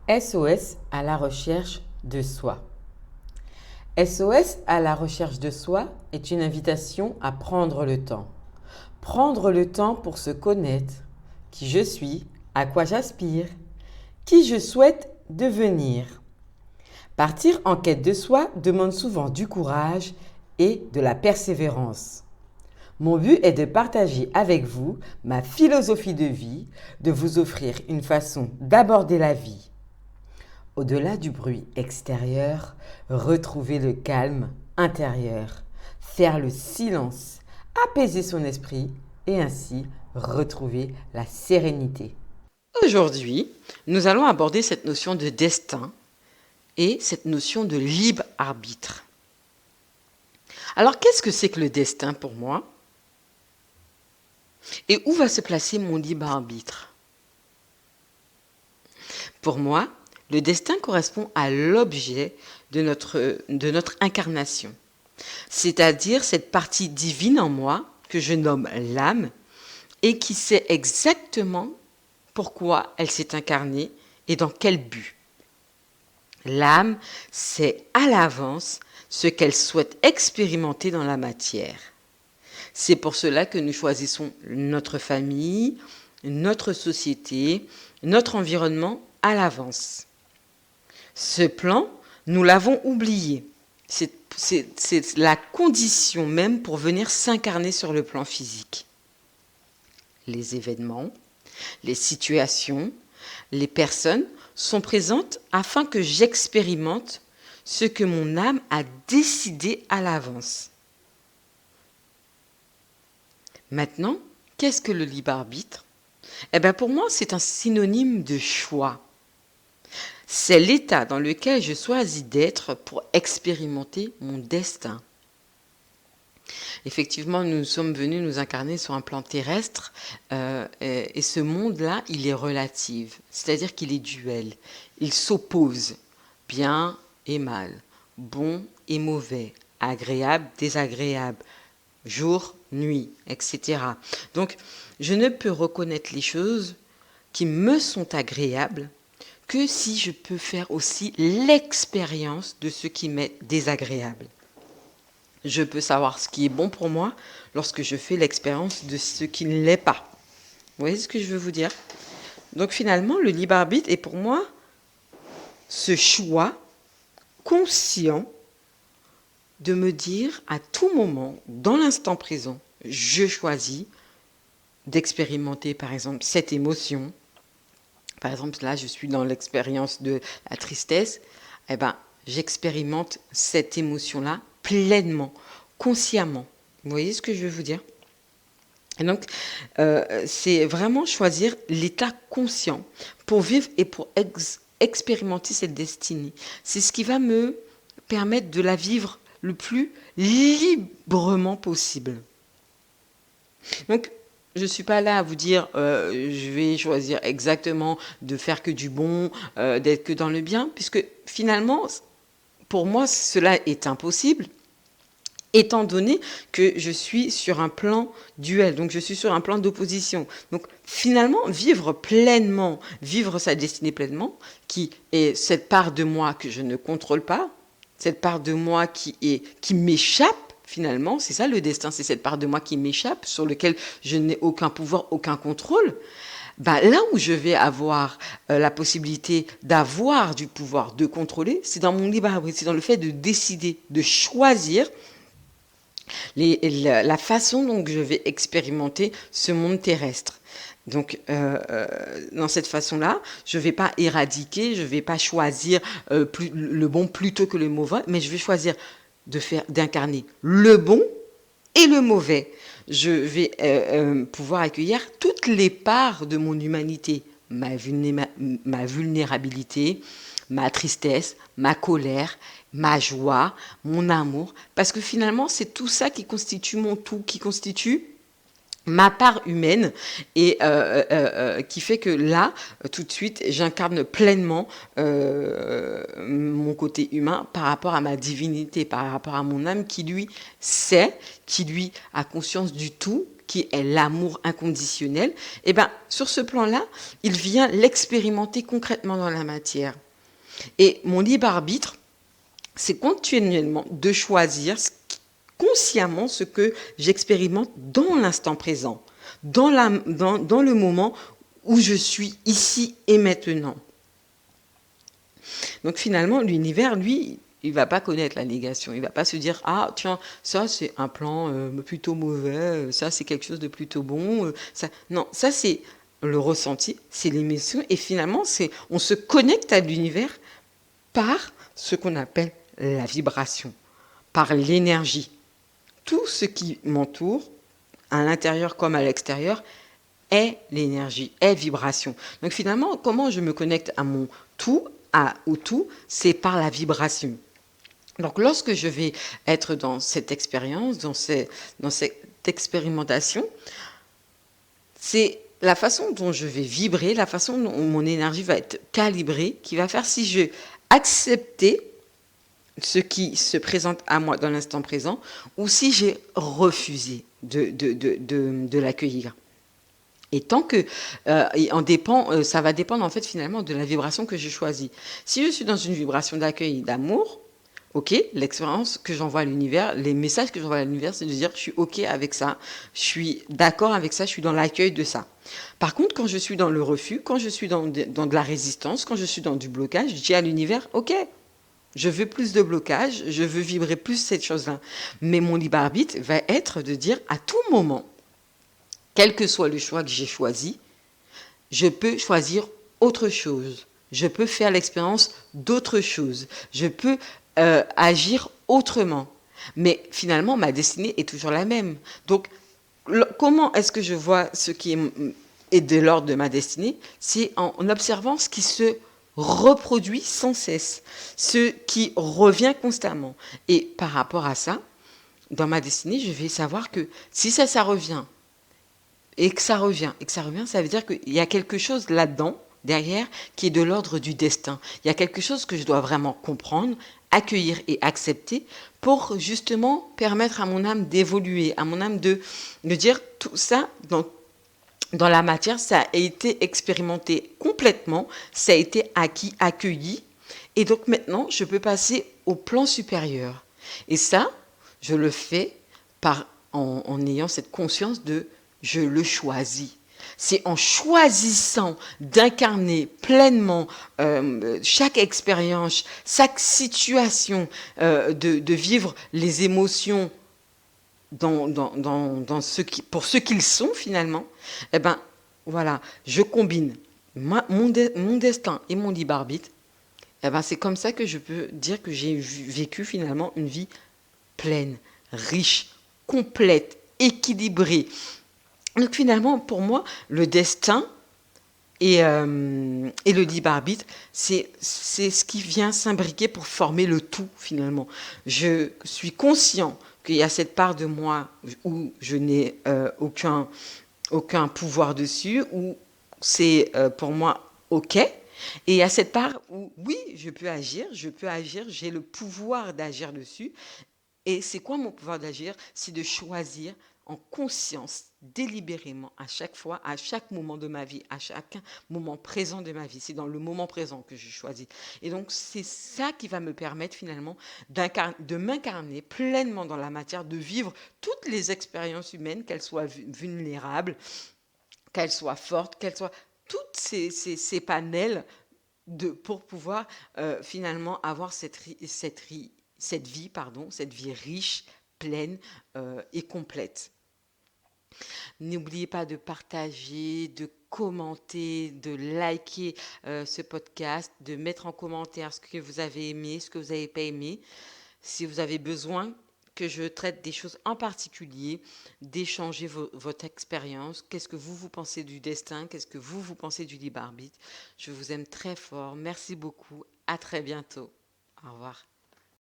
SOS à la recherche de soi. SOS à la recherche de soi est une invitation à prendre le temps. Prendre le temps pour se connaître, qui je suis, à quoi j'aspire, qui je souhaite devenir. Partir en quête de soi demande souvent du courage et de la persévérance. Mon but est de partager avec vous ma philosophie de vie, de vous offrir une façon d'aborder la vie. Au-delà du bruit extérieur, retrouver le calme intérieur, faire le silence, apaiser son esprit et ainsi retrouver la sérénité. Aujourd'hui, nous allons aborder cette notion de destin et cette notion de libre arbitre. Alors, qu'est-ce que c'est que le destin pour moi? Et où va se placer mon libre arbitre? Pour moi, le destin correspond à l'objet de notre incarnation, c'est-à-dire cette partie divine en moi que je nomme l'âme et qui sait exactement pourquoi elle s'est incarnée et dans quel but. L'âme sait à l'avance ce qu'elle souhaite expérimenter dans la matière. C'est pour cela que nous choisissons notre famille, notre société, notre environnement à l'avance. Ce plan, nous l'avons oublié. C'est la condition même pour venir s'incarner sur le plan physique. Les événements, les situations, les personnes sont présentes afin que j'expérimente ce que mon âme a décidé à l'avance. Maintenant, qu'est-ce que le libre arbitre? Pour moi, c'est un synonyme de choix. C'est l'état dans lequel je choisis d'être pour expérimenter mon destin. Effectivement, nous sommes venus nous incarner sur un plan terrestre et ce monde-là, il est relatif, c'est-à-dire qu'il est duel. Il s'oppose, bien et mal, bon et mauvais, agréable, désagréable, jour, nuit, etc. Donc, je ne peux reconnaître les choses qui me sont agréables que si je peux faire aussi l'expérience de ce qui m'est désagréable. Je peux savoir ce qui est bon pour moi lorsque je fais l'expérience de ce qui ne l'est pas. Vous voyez ce que je veux vous dire? Donc finalement, le libre arbitre est pour moi ce choix conscient de me dire à tout moment, dans l'instant présent, je choisis d'expérimenter par exemple cette émotion. Par exemple, là, je suis dans l'expérience de la tristesse. J'expérimente cette émotion-là pleinement, consciemment. Vous voyez ce que je veux vous dire? Et donc, c'est vraiment choisir l'état conscient pour vivre et pour expérimenter cette destinée. C'est ce qui va me permettre de la vivre le plus librement possible. Donc, je ne suis pas là à vous dire je vais choisir exactement de faire que du bon, d'être que dans le bien, puisque finalement, pour moi, cela est impossible, étant donné que je suis sur un plan duel, donc je suis sur un plan d'opposition. Donc finalement, vivre pleinement, vivre sa destinée pleinement, qui est cette part de moi que je ne contrôle pas, cette part de moi qui m'échappe, finalement, c'est ça le destin, c'est cette part de moi qui m'échappe, sur lequel je n'ai aucun pouvoir, aucun contrôle. Là où je vais avoir la possibilité d'avoir du pouvoir, de contrôler, c'est dans mon libre arbitre, c'est dans le fait de décider, de choisir la façon dont je vais expérimenter ce monde terrestre. Donc, dans cette façon-là, je ne vais pas éradiquer, je ne vais pas choisir le bon plutôt que le mauvais, mais je vais choisir d'incarner le bon et le mauvais. Je vais pouvoir accueillir toutes les parts de mon humanité, ma vulnérabilité, ma tristesse, ma colère, ma joie, mon amour, parce que finalement, c'est tout ça qui constitue mon tout, qui constitue ma part humaine et qui fait que là, tout de suite, j'incarne pleinement mon côté humain par rapport à ma divinité, par rapport à mon âme qui, lui, sait, qui, lui, a conscience du tout qui est l'amour inconditionnel, et ben sur ce plan-là, il vient l'expérimenter concrètement dans la matière. Et mon libre arbitre, c'est continuellement de choisir consciemment ce que j'expérimente dans l'instant présent, dans le moment où je suis ici et maintenant. Donc finalement, l'univers, lui, il va pas connaître la négation. Il va pas se dire ah tiens, ça c'est un plan plutôt mauvais, ça c'est quelque chose de plutôt bon. Ça non, ça c'est le ressenti, c'est l'émotion et finalement on se connecte à l'univers par ce qu'on appelle la vibration, par l'énergie. Tout ce qui m'entoure, à l'intérieur comme à l'extérieur, est l'énergie, est vibration. Donc finalement, comment je me connecte à mon tout, au tout, c'est par la vibration. Donc lorsque je vais être dans cette expérience, dans cette expérimentation, c'est la façon dont je vais vibrer, la façon dont mon énergie va être calibrée, qui va faire si je accepter ce qui se présente à moi dans l'instant présent, ou si j'ai refusé de l'accueillir. Et tant que ça va dépendre en fait finalement de la vibration que je choisis. Si je suis dans une vibration d'accueil, d'amour, ok, l'expérience que j'envoie à l'univers, les messages que j'envoie à l'univers, c'est de dire je suis ok avec ça, je suis d'accord avec ça, je suis dans l'accueil de ça. Par contre, quand je suis dans le refus, quand je suis dans de la résistance, quand je suis dans du blocage, je dis à l'univers ok, je veux plus de blocage, je veux vibrer plus cette chose-là. Mais mon libre arbitre va être de dire à tout moment, quel que soit le choix que j'ai choisi, je peux choisir autre chose. Je peux faire l'expérience d'autre chose. Je peux agir autrement. Mais finalement, ma destinée est toujours la même. Donc, comment est-ce que je vois ce qui est de l'ordre de ma destinée? C'est en observant ce qui se reproduit sans cesse, ce qui revient constamment. Et par rapport à ça, dans ma destinée, je vais savoir que si ça revient, et que ça revient, ça veut dire qu'il y a quelque chose là-dedans, derrière, qui est de l'ordre du destin. Il y a quelque chose que je dois vraiment comprendre, accueillir et accepter pour justement permettre à mon âme d'évoluer, à mon âme de dire tout ça dans la matière, ça a été expérimenté complètement, ça a été acquis, accueilli, et donc maintenant, je peux passer au plan supérieur. Et ça, je le fais en ayant cette conscience de je le choisis. C'est en choisissant d'incarner pleinement chaque expérience, chaque situation, de vivre les émotions dans pour ce qu'ils sont finalement, eh ben voilà, je combine mon destin et mon libre arbitre. Eh ben, c'est comme ça que je peux dire que j'ai vécu finalement une vie pleine, riche, complète, équilibrée. Donc finalement, pour moi, le destin et le libre arbitre, c'est ce qui vient s'imbriquer pour former le tout finalement. Je suis conscient qu'il y a cette part de moi où je n'ai aucun pouvoir dessus, où c'est pour moi OK. Et il y a cette part où oui, je peux agir, j'ai le pouvoir d'agir dessus. Et c'est quoi mon pouvoir d'agir? C'est de choisir en conscience, délibérément, à chaque fois, à chaque moment de ma vie, à chaque moment présent de ma vie. C'est dans le moment présent que je choisis. Et donc, c'est ça qui va me permettre finalement de m'incarner pleinement dans la matière, de vivre toutes les expériences humaines, qu'elles soient vulnérables, qu'elles soient fortes, qu'elles soient toutes ces panels pour pouvoir finalement avoir cette vie, cette vie riche, pleine et complète. N'oubliez pas de partager, de commenter, de liker ce podcast, de mettre en commentaire ce que vous avez aimé, ce que vous n'avez pas aimé. Si vous avez besoin que je traite des choses en particulier, d'échanger votre expérience, qu'est-ce que vous pensez du destin, qu'est-ce que vous pensez du libre arbitre. Je vous aime très fort, merci beaucoup, à très bientôt. Au revoir.